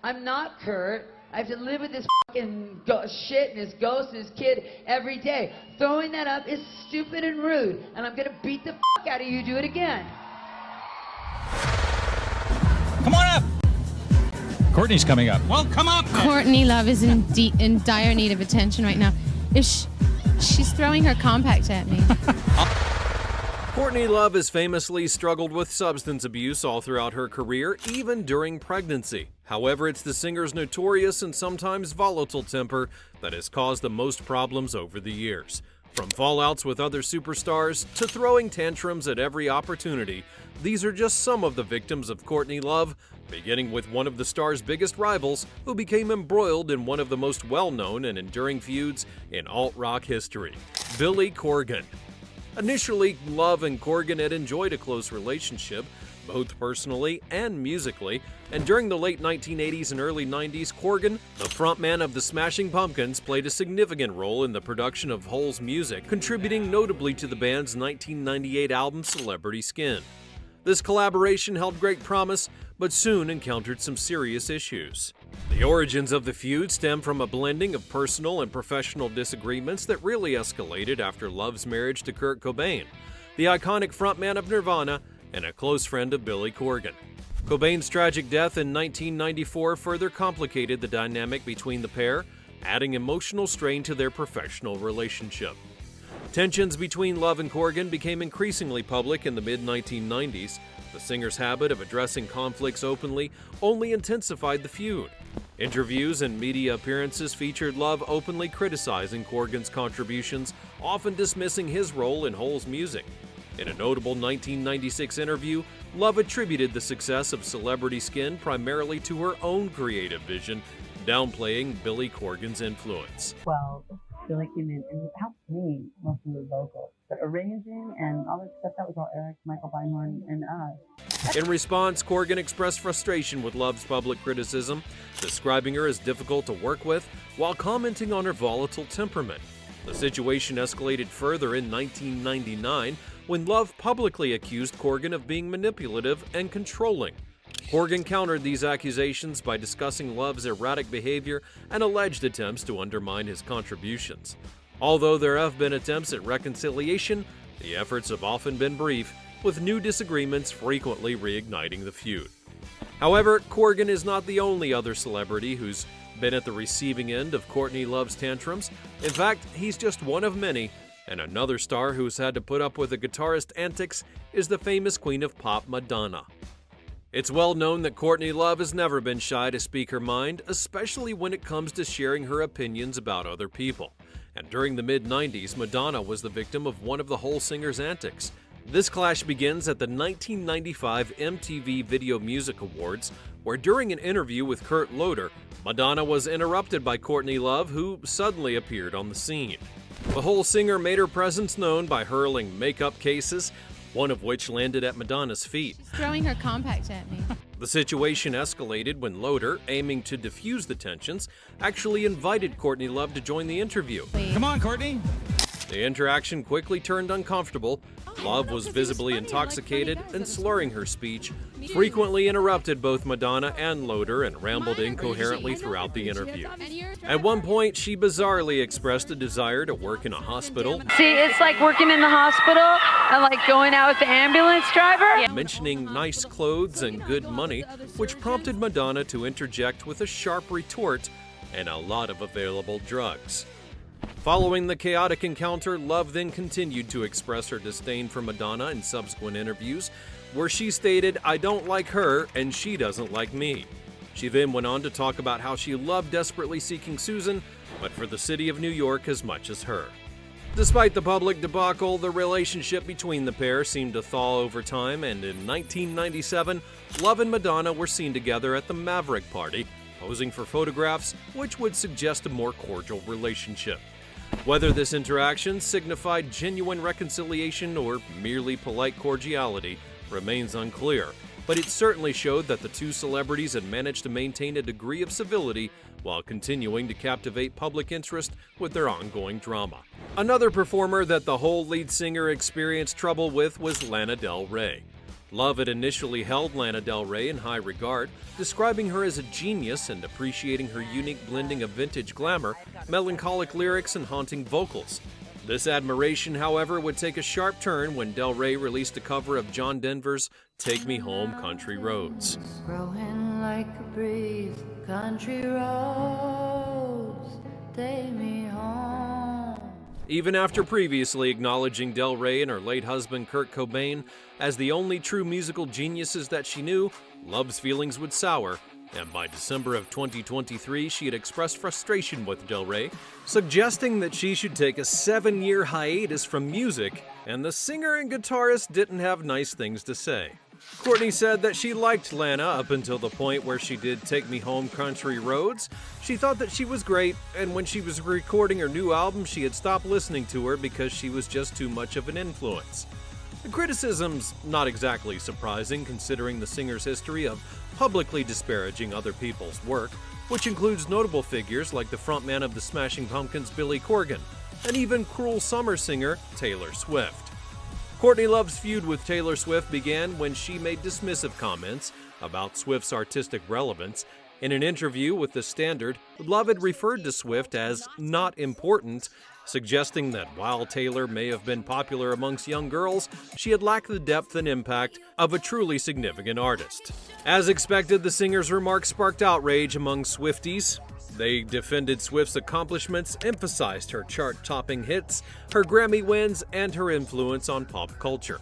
I'm not Kurt. I have to live with this fucking shit and his ghost and his kid every day. Throwing that up is stupid and rude, and I'm gonna beat the fuck out of you. Do it again. Come on up. Courtney's coming up. Well, come up. Courtney Love is in dire need of attention right now. She's throwing her compact at me. Courtney Love has famously struggled with substance abuse all throughout her career, even during pregnancy. However, it's the singer's notorious and sometimes volatile temper that has caused the most problems over the years. From fallouts with other superstars to throwing tantrums at every opportunity, these are just some of the victims of Courtney Love, beginning with one of the star's biggest rivals, who became embroiled in one of the most well-known and enduring feuds in alt-rock history, Billy Corgan. Initially, Love and Corgan had enjoyed a close relationship, both personally and musically, and during the late 1980s and early 90s, Corgan, the frontman of the Smashing Pumpkins, played a significant role in the production of Hole's music, contributing notably to the band's 1998 album Celebrity Skin. This collaboration held great promise, but soon encountered some serious issues. The origins of the feud stem from a blending of personal and professional disagreements that really escalated after Love's marriage to Kurt Cobain, the iconic frontman of Nirvana and a close friend of Billy Corgan. Cobain's tragic death in 1994 further complicated the dynamic between the pair, adding emotional strain to their professional relationship. Tensions between Love and Corgan became increasingly public in the mid-1990s. The singer's habit of addressing conflicts openly only intensified the feud. Interviews and media appearances featured Love openly criticizing Corgan's contributions, often dismissing his role in Hole's music. In a notable 1996 interview, Love attributed the success of Celebrity Skin primarily to her own creative vision, downplaying Billy Corgan's influence. Well, Billy came in and helped me most of the vocals. The arranging and all that stuff, that was all Eric, Michael Beinhorn, and us. In response, Corgan expressed frustration with Love's public criticism, describing her as difficult to work with while commenting on her volatile temperament. The situation escalated further in 1999 when Love publicly accused Corgan of being manipulative and controlling. Corgan countered these accusations by discussing Love's erratic behavior and alleged attempts to undermine his contributions. Although there have been attempts at reconciliation, the efforts have often been brief, with new disagreements frequently reigniting the feud. However, Corgan is not the only other celebrity who's been at the receiving end of Courtney Love's tantrums. In fact, he's just one of many, and another star who's had to put up with a guitarist's antics is the famous queen of pop, Madonna. It's well known that Courtney Love has never been shy to speak her mind, especially when it comes to sharing her opinions about other people. And during the mid-90s, Madonna was the victim of one of the Hole singer's antics. This clash begins at the 1995 MTV Video Music Awards, where during an interview with Kurt Loder, Madonna was interrupted by Courtney Love, who suddenly appeared on the scene. The Hole singer made her presence known by hurling makeup cases, one of which landed at Madonna's feet. Throwing her compact at me. The situation escalated when Loder, aiming to diffuse the tensions, actually invited Courtney Love to join the interview. Come on, Courtney. The interaction quickly turned uncomfortable. Love was visibly intoxicated and slurring her speech, frequently interrupted both Madonna and Loder and rambled incoherently throughout the interview. At one point, she bizarrely expressed a desire to work in a hospital. See, it's like working in the hospital and like going out with the ambulance driver. Mentioning nice clothes and good money, which prompted Madonna to interject with a sharp retort and a lot of available drugs. Following the chaotic encounter, Love then continued to express her disdain for Madonna in subsequent interviews, where she stated, "I don't like her and she doesn't like me." She then went on to talk about how she loved Desperately Seeking Susan, but for the city of New York as much as her. Despite the public debacle, the relationship between the pair seemed to thaw over time, and in 1997, Love and Madonna were seen together at the Maverick Party, posing for photographs which would suggest a more cordial relationship. Whether this interaction signified genuine reconciliation or merely polite cordiality remains unclear, but it certainly showed that the two celebrities had managed to maintain a degree of civility while continuing to captivate public interest with their ongoing drama. Another performer that the Hole lead singer experienced trouble with was Lana Del Rey. Love had initially held Lana Del Rey in high regard, describing her as a genius and appreciating her unique blending of vintage glamour, melancholic lyrics, and haunting vocals. This admiration, however, would take a sharp turn when Del Rey released a cover of John Denver's Take Me Home, Country Roads. Growing like a breeze, country roads, take me home. Even after previously acknowledging Del Rey and her late husband Kurt Cobain as the only true musical geniuses that she knew, Love's feelings would sour, and by December of 2023 she had expressed frustration with Del Rey, suggesting that she should take a 7-year hiatus from music, and the singer and guitarist didn't have nice things to say. Courtney said that she liked Lana up until the point where she did Take Me Home, Country Roads. She thought that she was great, and when she was recording her new album, she had stopped listening to her because she was just too much of an influence. The criticism's not exactly surprising considering the singer's history of publicly disparaging other people's work, which includes notable figures like the frontman of the Smashing Pumpkins' Billy Corgan, and even Cruel Summer singer Taylor Swift. Courtney Love's feud with Taylor Swift began when she made dismissive comments about Swift's artistic relevance. In an interview with The Standard, Love had referred to Swift as not important, suggesting that while Taylor may have been popular amongst young girls, she had lacked the depth and impact of a truly significant artist. As expected, the singer's remarks sparked outrage among Swifties. They defended Swift's accomplishments, emphasized her chart-topping hits, her Grammy wins, and her influence on pop culture.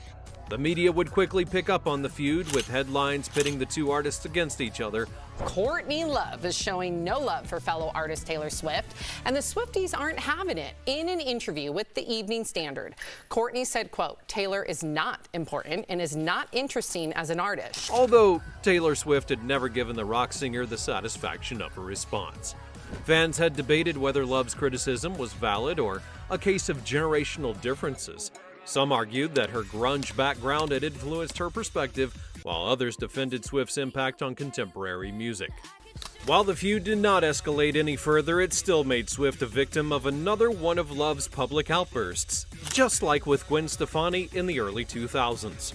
The media would quickly pick up on the feud, with headlines pitting the two artists against each other. Courtney Love is showing no love for fellow artist Taylor Swift, and the Swifties aren't having it. In an interview with the Evening Standard, Courtney said, quote, "Taylor is not important and is not interesting as an artist." Although Taylor Swift had never given the rock singer the satisfaction of a response. Fans had debated whether Love's criticism was valid or a case of generational differences. Some argued that her grunge background had influenced her perspective, while others defended Swift's impact on contemporary music. While the feud did not escalate any further, it still made Swift a victim of another one of Love's public outbursts, just like with Gwen Stefani in the early 2000s.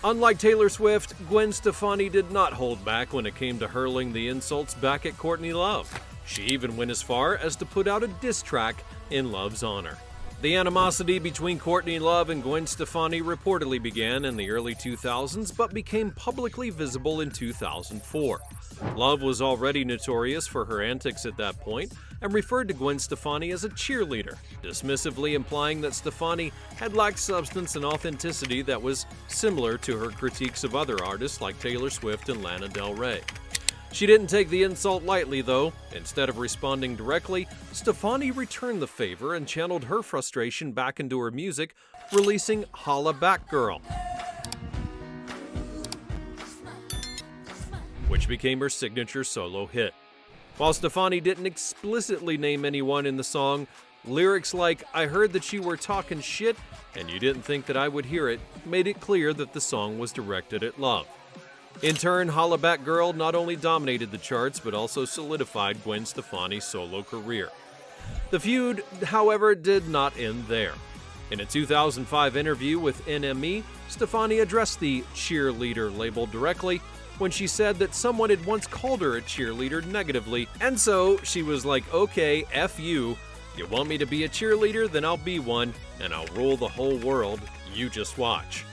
Unlike Taylor Swift, Gwen Stefani did not hold back when it came to hurling the insults back at Courtney Love. She even went as far as to put out a diss track in Love's honor. The animosity between Courtney Love and Gwen Stefani reportedly began in the early 2000s, but became publicly visible in 2004. Love was already notorious for her antics at that point, and referred to Gwen Stefani as a cheerleader, dismissively implying that Stefani had lacked substance and authenticity that was similar to her critiques of other artists like Taylor Swift and Lana Del Rey. She didn't take the insult lightly, though. Instead of responding directly, Stefani returned the favor and channeled her frustration back into her music, releasing Holla Back Girl, which became her signature solo hit. While Stefani didn't explicitly name anyone in the song, lyrics like "I heard that you were talking shit and you didn't think that I would hear it" made it clear that the song was directed at Love. In turn, Holla Back Girl not only dominated the charts, but also solidified Gwen Stefani's solo career. The feud, however, did not end there. In a 2005 interview with NME, Stefani addressed the cheerleader label directly when she said that someone had once called her a cheerleader negatively, and so she was like, "Okay, F you. You want me to be a cheerleader? Then I'll be one, and I'll rule the whole world. You just watch."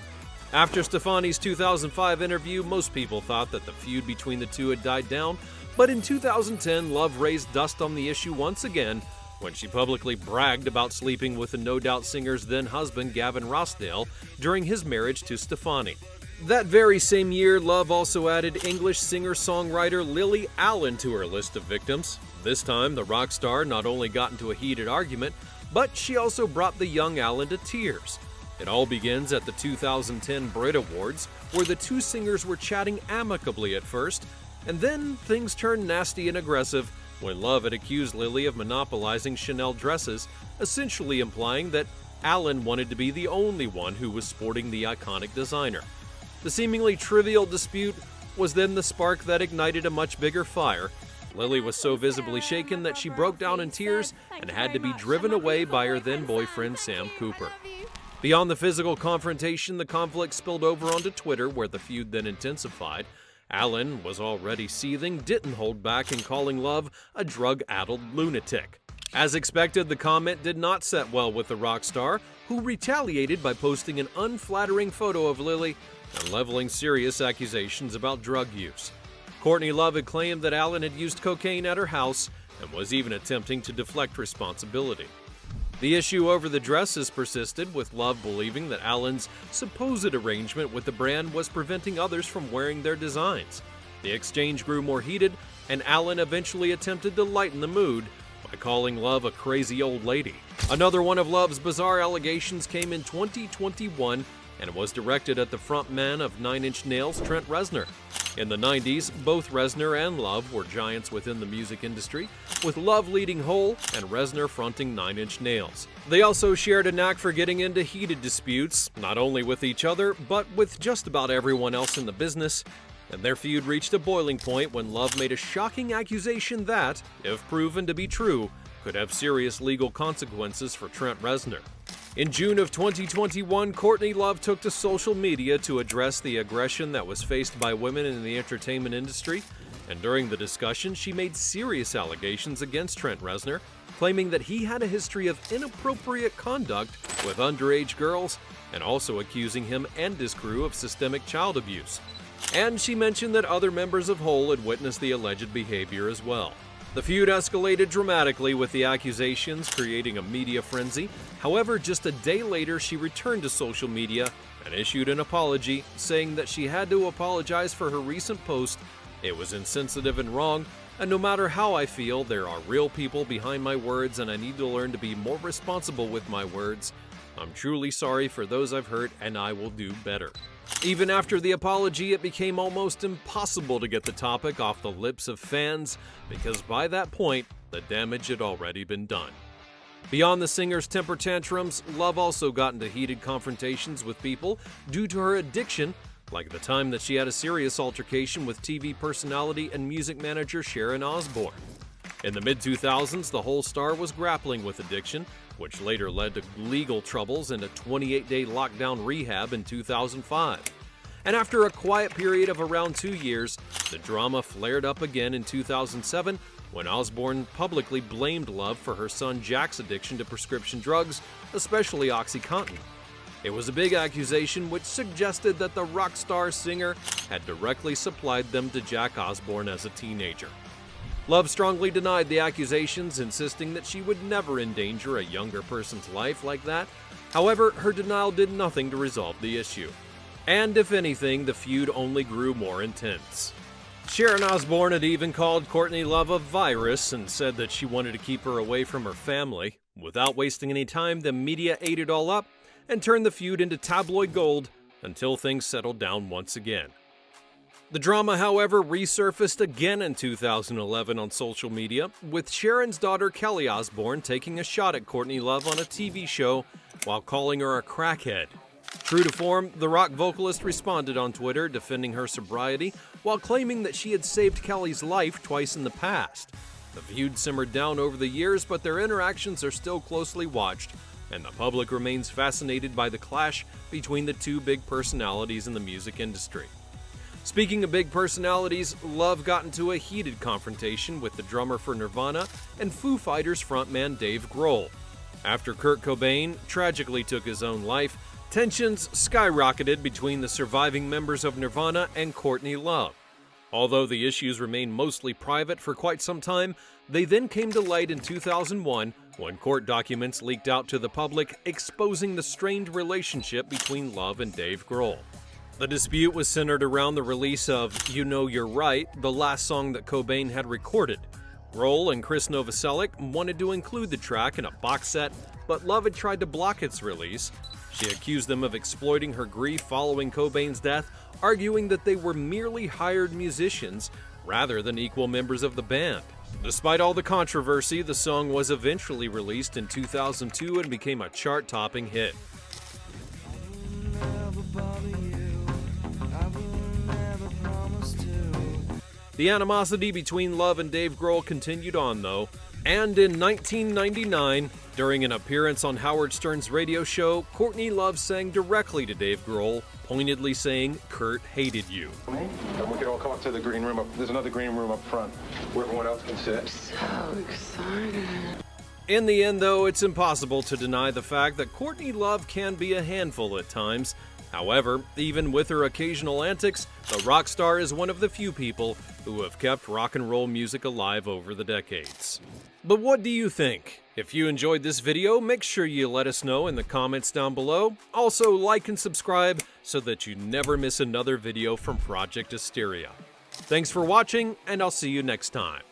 After Stefani's 2005 interview, most people thought that the feud between the two had died down, but in 2010, Love raised dust on the issue once again when she publicly bragged about sleeping with the No Doubt singer's then-husband Gavin Rossdale during his marriage to Stefani. That very same year, Love also added English singer-songwriter Lily Allen to her list of victims. This time, the rock star not only got into a heated argument, but she also brought the young Allen to tears. It all begins at the 2010 Brit Awards, where the two singers were chatting amicably at first, and then things turned nasty and aggressive when Love had accused Lily of monopolizing Chanel dresses, essentially implying that Allen wanted to be the only one who was sporting the iconic designer. The seemingly trivial dispute was then the spark that ignited a much bigger fire. Lily was so visibly shaken that she broke down in tears and had to be driven away by her then-boyfriend Sam Cooper. Beyond the physical confrontation, the conflict spilled over onto Twitter, where the feud then intensified. Alan was already seething, didn't hold back in calling Love a drug-addled lunatic. As expected, the comment did not set well with the rock star, who retaliated by posting an unflattering photo of Lily and leveling serious accusations about drug use. Courtney Love had claimed that Alan had used cocaine at her house and was even attempting to deflect responsibility. The issue over the dresses persisted, with Love believing that Alan's supposed arrangement with the brand was preventing others from wearing their designs. The exchange grew more heated, and Alan eventually attempted to lighten the mood by calling Love a crazy old lady. Another one of Love's bizarre allegations came in 2021 and was directed at the frontman of Nine Inch Nails, Trent Reznor. In the 90s, both Reznor and Love were giants within the music industry, with Love leading Hole and Reznor fronting Nine Inch Nails. They also shared a knack for getting into heated disputes, not only with each other, but with just about everyone else in the business, and their feud reached a boiling point when Love made a shocking accusation that, if proven to be true, could have serious legal consequences for Trent Reznor. In June of 2021, Courtney Love took to social media to address the aggression that was faced by women in the entertainment industry, and during the discussion, she made serious allegations against Trent Reznor, claiming that he had a history of inappropriate conduct with underage girls, and also accusing him and his crew of systemic child abuse. And she mentioned that other members of Hole had witnessed the alleged behavior as well. The feud escalated dramatically, with the accusations creating a media frenzy. However, just a day later, she returned to social media and issued an apology, saying that she had to apologize for her recent post. It was insensitive and wrong, and no matter how I feel, there are real people behind my words, and I need to learn to be more responsible with my words. I'm truly sorry for those I've hurt, and I will do better. Even after the apology, it became almost impossible to get the topic off the lips of fans, because by that point, the damage had already been done. Beyond the singer's temper tantrums, Love also got into heated confrontations with people due to her addiction, like the time that she had a serious altercation with TV personality and music manager Sharon Osborne. In the mid-2000s, the Hole star was grappling with addiction, which later led to legal troubles and a 28-day lockdown rehab in 2005. And after a quiet period of around 2 years, the drama flared up again in 2007 when Osborne publicly blamed Love for her son Jack's addiction to prescription drugs, especially OxyContin. It was a big accusation which suggested that the rock star singer had directly supplied them to Jack Osborne as a teenager. Love strongly denied the accusations, insisting that she would never endanger a younger person's life like that. However, her denial did nothing to resolve the issue. And if anything, the feud only grew more intense. Sharon Osborne had even called Courtney Love a virus and said that she wanted to keep her away from her family. Without wasting any time, the media ate it all up and turned the feud into tabloid gold until things settled down once again. The drama, however, resurfaced again in 2011 on social media, with Sharon's daughter Kelly Osborne taking a shot at Courtney Love on a TV show while calling her a crackhead. True to form, the rock vocalist responded on Twitter, defending her sobriety while claiming that she had saved Kelly's life twice in the past. The feud simmered down over the years, but their interactions are still closely watched, and the public remains fascinated by the clash between the two big personalities in the music industry. Speaking of big personalities, Love got into a heated confrontation with the drummer for Nirvana and Foo Fighters frontman Dave Grohl. After Kurt Cobain tragically took his own life, tensions skyrocketed between the surviving members of Nirvana and Courtney Love. Although the issues remained mostly private for quite some time, they then came to light in 2001 when court documents leaked out to the public, exposing the strained relationship between Love and Dave Grohl. The dispute was centered around the release of You Know You're Right, the last song that Cobain had recorded. Grohl and Chris Novoselic wanted to include the track in a box set, but Love had tried to block its release. She accused them of exploiting her grief following Cobain's death, arguing that they were merely hired musicians rather than equal members of the band. Despite all the controversy, the song was eventually released in 2002 and became a chart-topping hit. The animosity between Love and Dave Grohl continued on, though. And in 1999, during an appearance on Howard Stern's radio show, Courtney Love sang directly to Dave Grohl, pointedly saying, "Kurt hated you." And we can all come up to the green room. There's another green room up front where everyone else can sit. So excited. In the end, though, it's impossible to deny the fact that Courtney Love can be a handful at times. However, even with her occasional antics, the rock star is one of the few people who have kept rock and roll music alive over the decades. But what do you think? If you enjoyed this video, make sure you let us know in the comments down below. Also, like and subscribe so that you never miss another video from Project Hysteria. Thanks for watching, and I'll see you next time.